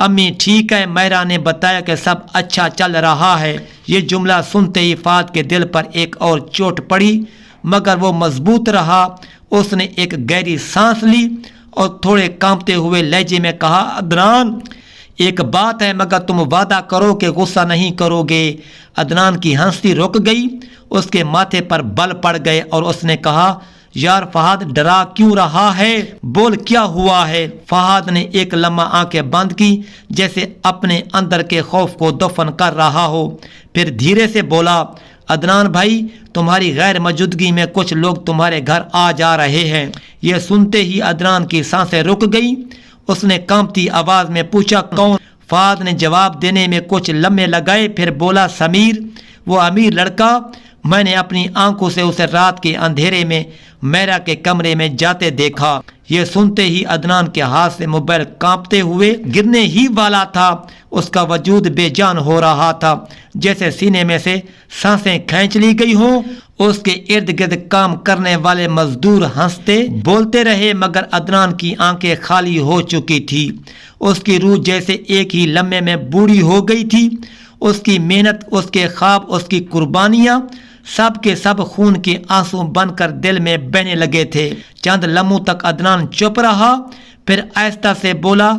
امی ٹھیک ہے، میرا نے بتایا کہ سب اچھا چل رہا ہے۔ یہ جملہ سنتے ہی فہد کے دل پر ایک اور چوٹ پڑی، مگر وہ مضبوط رہا۔ اس نے ایک گہری سانس لی اور تھوڑے کانپتے ہوئے لہجے میں کہا، عدنان ایک بات ہے، مگر تم وعدہ کرو کہ غصہ نہیں کرو گے۔ عدنان کی ہنسی رک گئی، اس کے ماتھے پر بل پڑ گئے اور اس نے کہا، یار فہد ڈرا کیوں رہا ہے؟ بول کیا ہوا ہے؟ فہد نے ایک لمحہ آنکھیں بند کی جیسے اپنے اندر کے خوف کو دفن کر رہا ہو، پھر دھیرے سے بولا، عدنان بھائی تمہاری غیر موجودگی میں کچھ لوگ تمہارے گھر آ جا رہے ہیں۔ یہ سنتے ہی عدنان کی سانسیں رک گئیں۔ اس نے کانپتی آواز میں پوچھا، کون؟ فہد نے جواب دینے میں کچھ لمحے لگائے، پھر بولا، سمیر، وہ امیر لڑکا، میں نے اپنی آنکھوں سے اسے رات کے اندھیرے میں میرا کے کمرے میں جاتے دیکھا۔ یہ سنتے ہی عدنان کے ہاتھ سے موبائل کانپتے ہوئے گرنے ہی والا تھا۔ اس کا وجود بے جان ہو رہا تھا، جیسے سینے میں سے سانسیں کھینچ لی گئی ہوں۔ اس کے ارد گرد کام کرنے والے مزدور ہنستے بولتے رہے، مگر عدنان کی آنکھیں خالی ہو چکی تھی۔ اس کی روح جیسے ایک ہی لمحے میں بوڑھی ہو گئی تھی۔ اس کی محنت، اس کے خواب، اس کی قربانیاں، سب کے سب خون کے آنسو بن کر دل میں بہنے لگے تھے۔ چند لمحوں تک عدنان چپ رہا، پھر آہستہ سے بولا،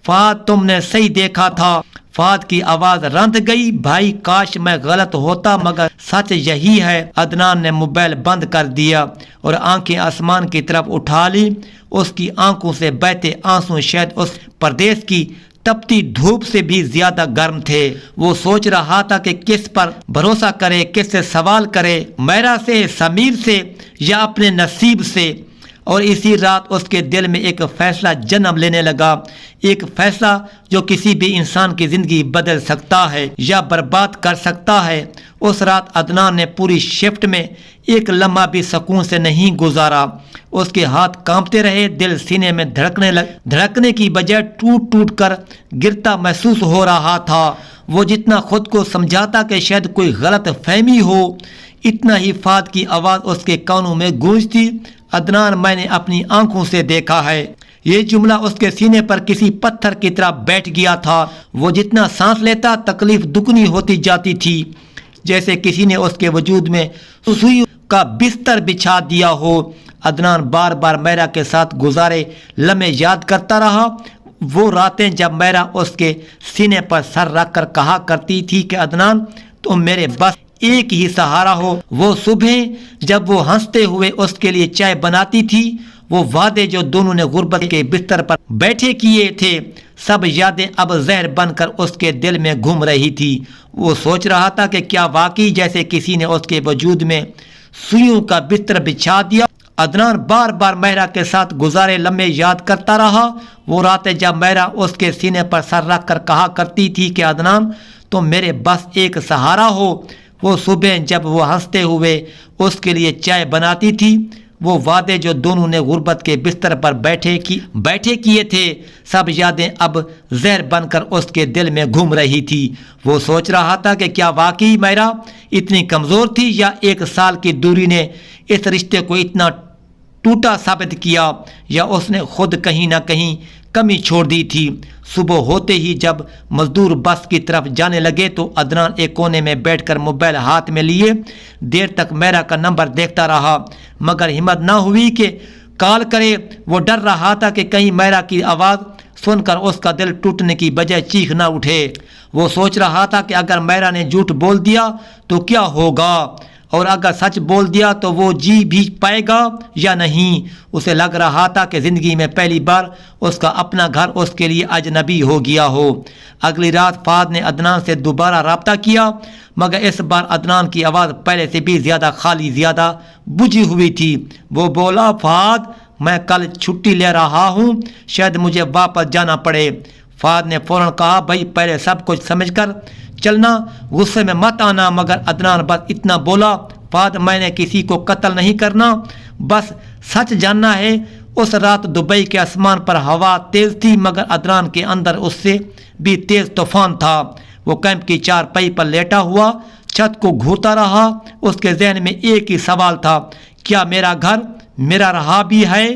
فہد تم نے صحیح دیکھا تھا۔ فہد کی آواز رند گئی، بھائی کاش میں غلط ہوتا، مگر سچ یہی ہے۔ عدنان نے موبائل بند کر دیا اور آنکھیں آسمان کی طرف اٹھا لی۔ اس کی آنکھوں سے بہتے آنسو شاید اس پردیس کی تپتی دھوپ سے بھی زیادہ گرم تھے۔ وہ سوچ رہا تھا کہ کس پر بھروسہ کرے، کس سے سوال کرے، میرا سے، سمیر سے یا اپنے نصیب سے۔ اور اسی رات اس کے دل میں ایک فیصلہ جنم لینے لگا، ایک فیصلہ جو کسی بھی انسان کی زندگی بدل سکتا ہے یا برباد کر سکتا ہے۔ اس رات عدنان نے پوری شفٹ میں ایک لمحہ بھی سکون سے نہیں گزارا۔ اس کے ہاتھ کانپتے رہے، دل سینے میں دھڑکنے کی بجائے ٹوٹ ٹوٹ کر گرتا محسوس ہو رہا تھا۔ وہ جتنا خود کو سمجھاتا کہ شاید کوئی غلط فہمی ہو، اتنا ہی فہد کی آواز اس کے کانوں میں گونجتی، عدنان میں نے اپنی آنکھوں سے دیکھا ہے۔ یہ جملہ اس کے سینے پر کسی پتھر کی طرح بیٹھ گیا تھا۔ وہ جتنا سانس لیتا تکلیف دگنی ہوتی جاتی تھی، جیسے کسی نے اس کے وجود میں سوئی کا بستر بچھا دیا ہو۔ عدنان بار بار میرا کے ساتھ گزارے لمحے یاد کرتا رہا، وہ راتیں جب میرا اس کے سینے پر سر رکھ کر کہا کرتی تھی کہ عدنان تم میرے بس ایک ہی سہارا ہو، وہ صبح جب وہ ہنستے ہوئے اس کے لیے چائے بناتی تھی، وہ وعدے جو دونوں نے غربت کے بستر پر بیٹھے کیے تھے، سب یادیں اب زہر بن کر اس کے دل میں گھوم رہی تھی۔ وہ سوچ رہا تھا کہ کیا واقعی جیسے کسی نے اس کے وجود میں سوئیوں کا بستر بچھا دیا۔ عدنان بار بار میرا کے ساتھ گزارے لمحے یاد کرتا رہا، وہ راتیں جب میرا اس کے سینے پر سر رکھ کر کہا کرتی تھی کہ عدنان تم میرے بس ایک سہارا ہو، وہ صبح جب وہ ہنستے ہوئے اس کے لیے چائے بناتی تھی، وہ وعدے جو دونوں نے غربت کے بستر پر بیٹھے کیے تھے، سب یادیں اب زہر بن کر اس کے دل میں گھوم رہی تھی۔ وہ سوچ رہا تھا کہ کیا واقعی میرا اتنی کمزور تھی، یا ایک سال کی دوری نے اس رشتے کو اتنا ٹوٹا ثابت کیا، یا اس نے خود کہیں نہ کہیں کمی چھوڑ دی تھی۔ صبح ہوتے ہی جب مزدور بس کی طرف جانے لگے تو عدنان ایک کونے میں بیٹھ کر موبائل ہاتھ میں لیے دیر تک میرا کا نمبر دیکھتا رہا، مگر ہمت نہ ہوئی کہ کال کرے۔ وہ ڈر رہا تھا کہ کہیں میرا کی آواز سن کر اس کا دل ٹوٹنے کی بجائے چیخ نہ اٹھے۔ وہ سوچ رہا تھا کہ اگر میرا نے جھوٹ بول دیا تو کیا ہوگا، اور اگر سچ بول دیا تو وہ جی بھی پائے گا یا نہیں۔ اسے لگ رہا تھا کہ زندگی میں پہلی بار اس کا اپنا گھر اس کے لیے اجنبی ہو گیا ہو۔ اگلی رات فہد نے عدنان سے دوبارہ رابطہ کیا، مگر اس بار عدنان کی آواز پہلے سے بھی زیادہ خالی، زیادہ بجھی ہوئی تھی۔ وہ بولا، فہد میں کل چھٹی لے رہا ہوں، شاید مجھے واپس جانا پڑے۔ فہد نے فوراً کہا، بھائی پہلے سب کچھ سمجھ کر چلنا، غصے میں مت آنا۔ مگر عدنان بس اتنا بولا، فہد میں نے کسی کو قتل نہیں کرنا، بس سچ جاننا ہے۔ اس رات دبئی کے آسمان پر ہوا تیز تھی، مگر عدنان کے اندر اس سے بھی تیز طوفان تھا۔ وہ کیمپ کی چارپائی پر لیٹا ہوا چھت کو گھورتا رہا۔ اس کے ذہن میں ایک ہی سوال تھا، کیا میرا گھر میرا رہا بھی ہے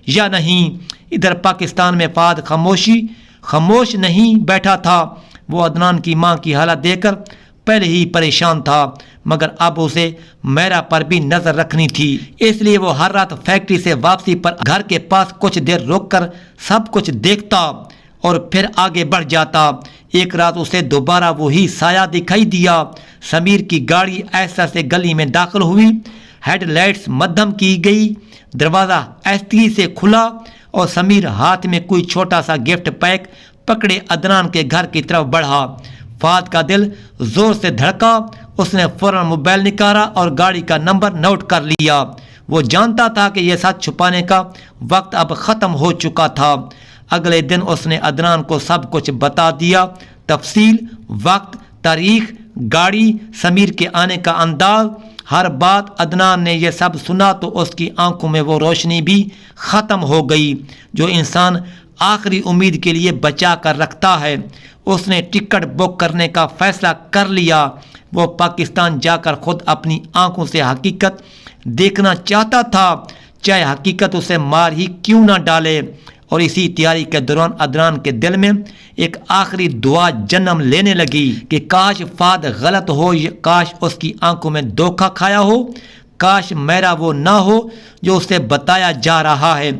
یا نہیں؟ ادھر پاکستان میں فہد خاموشی خاموش نہیں بیٹھا تھا۔ وہ عدنان کی ماں کی حالت دیکھ کر پہلے ہی پریشان تھا، مگر اب اسے میرا پر بھی نظر رکھنی تھی، اس لیے وہ ہر رات فیکٹری سے واپسی پر گھر کے پاس کچھ دیر رک کر سب کچھ دیکھتا اور پھر آگے بڑھ جاتا۔ ایک رات اسے دوبارہ وہی سایہ دکھائی دیا۔ سمیر کی گاڑی ایسا سے گلی میں داخل ہوئی، ہیڈ لائٹس مدھم کی گئی، دروازہ ایستی سے کھلا اور سمیر ہاتھ میں کوئی چھوٹا سا گفٹ پیک پکڑے عدنان کے گھر کی طرف بڑھا۔ فہد کا دل زور سے دھڑکا، اس نے فوراً موبائل نکالا اور گاڑی کا نمبر نوٹ کر لیا۔ وہ جانتا تھا کہ یہ سچ چھپانے کا وقت اب ختم ہو چکا تھا۔ اگلے دن اس نے عدنان کو سب کچھ بتا دیا، تفصیل، وقت، تاریخ، گاڑی، سمیر کے آنے کا انداز، ہر بات۔ عدنان نے یہ سب سنا تو اس کی آنکھوں میں وہ روشنی بھی ختم ہو گئی جو انسان آخری امید کے لیے بچا کر رکھتا ہے۔ اس نے ٹکٹ بک کرنے کا فیصلہ کر لیا۔ وہ پاکستان جا کر خود اپنی آنکھوں سے حقیقت دیکھنا چاہتا تھا، چاہے حقیقت اسے مار ہی کیوں نہ ڈالے۔ اور اسی تیاری کے دوران عدنان کے دل میں ایک آخری دعا جنم لینے لگی کہ کاش فہد غلط ہو، کاش اس کی آنکھوں میں دھوکہ کھایا ہو، کاش میرا وہ نہ ہو جو اسے بتایا جا رہا ہے۔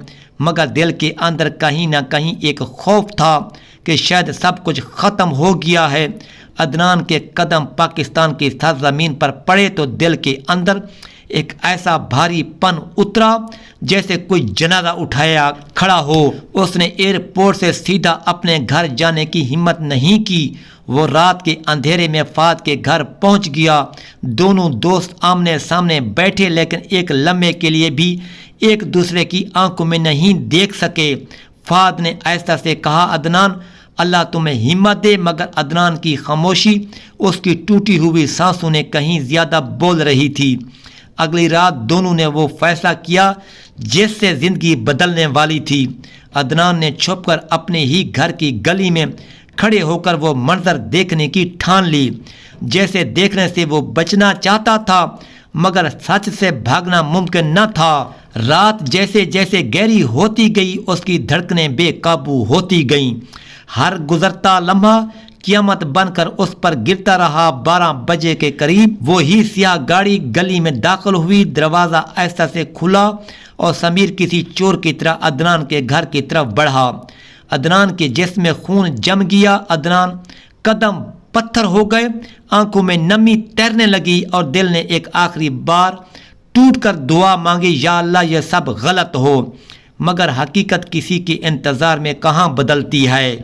مگر دل کے اندر کہیں نہ کہیں ایک خوف تھا کہ شاید سب کچھ ختم ہو گیا ہے۔ عدنان کے قدم پاکستان کی سرزمین پر پڑے تو دل کے اندر ایک ایسا بھاری پن اترا جیسے کوئی جنازہ اٹھایا کھڑا ہو۔ اس نے ایئرپورٹ سے سیدھا اپنے گھر جانے کی ہمت نہیں کی۔ وہ رات کے اندھیرے میں فہد کے گھر پہنچ گیا۔ دونوں دوست آمنے سامنے بیٹھے لیکن ایک لمحے کے لیے بھی ایک دوسرے کی آنکھوں میں نہیں دیکھ سکے۔ فہد نے ایسا سے کہا، عدنان اللہ تمہیں ہمت دے، مگر عدنان کی خاموشی اس کی ٹوٹی ہوئی سانسوں نے کہیں زیادہ بول رہی تھی۔ اگلی رات دونوں نے وہ فیصلہ کیا جس سے زندگی بدلنے والی تھی۔ عدنان نے چھپ کر اپنے ہی گھر کی گلی میں کھڑے ہو کر وہ منظر دیکھنے کی ٹھان لی جیسے دیکھنے سے وہ بچنا چاہتا تھا، مگر سچ سے بھاگنا ممکن نہ تھا۔ رات جیسے جیسے گہری ہوتی گئی اس کی دھڑکنیں بے قابو ہوتی گئیں۔ ہر گزرتا لمحہ قیامت بن کر اس پر گرتا رہا۔ 12 بجے کے قریب وہی سیاہ گاڑی گلی میں داخل ہوئی، دروازہ ایسا سے کھلا اور سمیر کسی چور کی طرح عدنان کے گھر کی طرف بڑھا۔ عدنان کے جسم میں خون جم گیا، عدنان قدم پتھر ہو گئے، آنکھوں میں نمی تیرنے لگی اور دل نے ایک آخری بار ٹوٹ کر دعا مانگی، یا اللہ یہ سب غلط ہو۔ مگر حقیقت کسی کے انتظار میں کہاں بدلتی ہے۔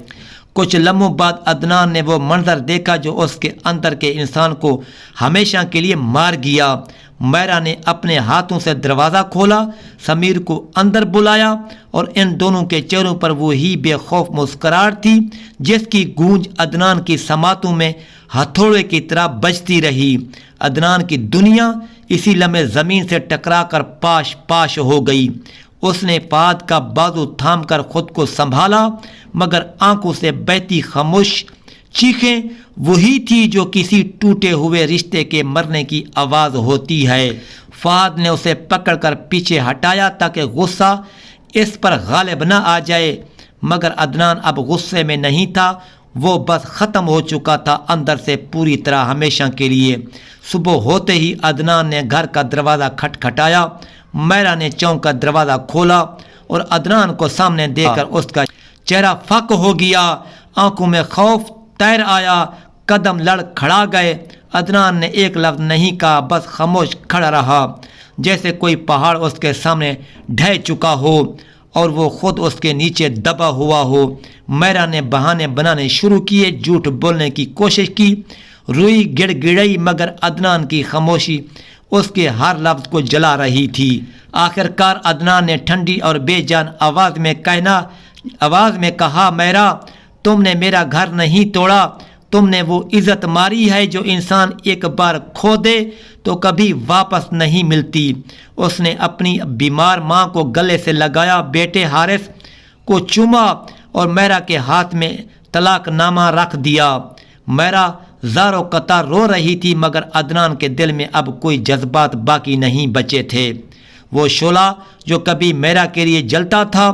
کچھ لمحوں بعد عدنان نے وہ منظر دیکھا جو اس کے اندر کے انسان کو ہمیشہ کے لیے مار گیا۔ میرا نے اپنے ہاتھوں سے دروازہ کھولا، سمیر کو اندر بلایا اور ان دونوں کے چہروں پر وہی بے خوف مسکراہٹ تھی جس کی گونج عدنان کی سماعتوں میں ہتھوڑے کی طرح بجتی رہی۔ عدنان کی دنیا اسی لمحے زمین سے ٹکرا کر پاش پاش ہو گئی۔ اس نے فہد کا بازو تھام کر خود کو سنبھالا، مگر آنکھوں سے بہتی خاموش چیخیں وہی تھی جو کسی ٹوٹے ہوئے رشتے کے مرنے کی آواز ہوتی ہے۔ فہد نے اسے پکڑ کر پیچھے ہٹایا تاکہ غصہ اس پر غالب نہ آ جائے، مگر عدنان اب غصے میں نہیں تھا، وہ بس ختم ہو چکا تھا اندر سے پوری طرح ہمیشہ کے لیے۔ صبح ہوتے ہی عدنان نے گھر کا دروازہ کھٹکھٹایا۔ میرا نے چونک کا دروازہ کھولا اور عدنان کو سامنے دیکھ کر اس کا چہرہ فک ہو گیا، آنکھوں میں خوف تیر آیا، قدم لڑ کھڑا گئے۔ عدنان نے ایک لفظ نہیں کہا، بس خاموش کھڑا رہا جیسے کوئی پہاڑ اس کے سامنے ڈھہ چکا ہو اور وہ خود اس کے نیچے دبا ہوا ہو۔ میرا نے بہانے بنانے شروع کیے، جھوٹ بولنے کی کوشش کی، روئی گڑ گڑئی، مگر عدنان کی خاموشی اس کے ہر لفظ کو جلا رہی تھی۔ آخر کار عدنان نے ٹھنڈی اور بے جان آواز میں کہا، میرا تم نے میرا گھر نہیں توڑا، تم نے وہ عزت ماری ہے جو انسان ایک بار کھو دے تو کبھی واپس نہیں ملتی۔ اس نے اپنی بیمار ماں کو گلے سے لگایا، بیٹے حارث کو چوما اور میرا کے ہاتھ میں طلاق نامہ رکھ دیا۔ میرا زاروں قطار رو رہی تھی، مگر عدنان کے دل میں اب کوئی جذبات باقی نہیں بچے تھے۔ وہ شعلہ جو کبھی میرا کے لیے جلتا تھا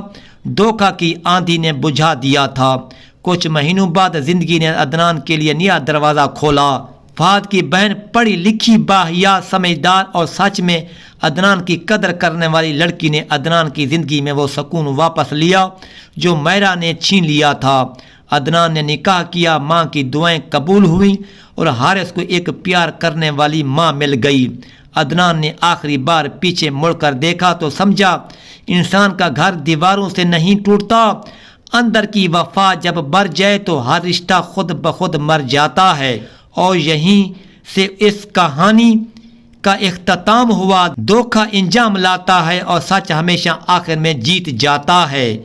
دھوکہ کی آندھی نے بجھا دیا تھا۔ کچھ مہینوں بعد زندگی نے عدنان کے لیے نیا دروازہ کھولا۔ فہد کی بہن پڑھی لکھی، باحیا، سمجھدار اور سچ میں عدنان کی قدر کرنے والی لڑکی نے عدنان کی زندگی میں وہ سکون واپس لیا جو میرا نے چھین لیا تھا۔ عدنان نے نکاح کیا، ماں کی دعائیں قبول ہوئیں اور حارث کو ایک پیار کرنے والی ماں مل گئی۔ عدنان نے آخری بار پیچھے مڑ کر دیکھا تو سمجھا انسان کا گھر دیواروں سے نہیں ٹوٹتا، اندر کی وفا جب مر جائے تو ہر رشتہ خود بخود مر جاتا ہے۔ اور یہیں سے اس کہانی کا اختتام ہوا۔ دھوکہ انجام لاتا ہے اور سچ ہمیشہ آخر میں جیت جاتا ہے۔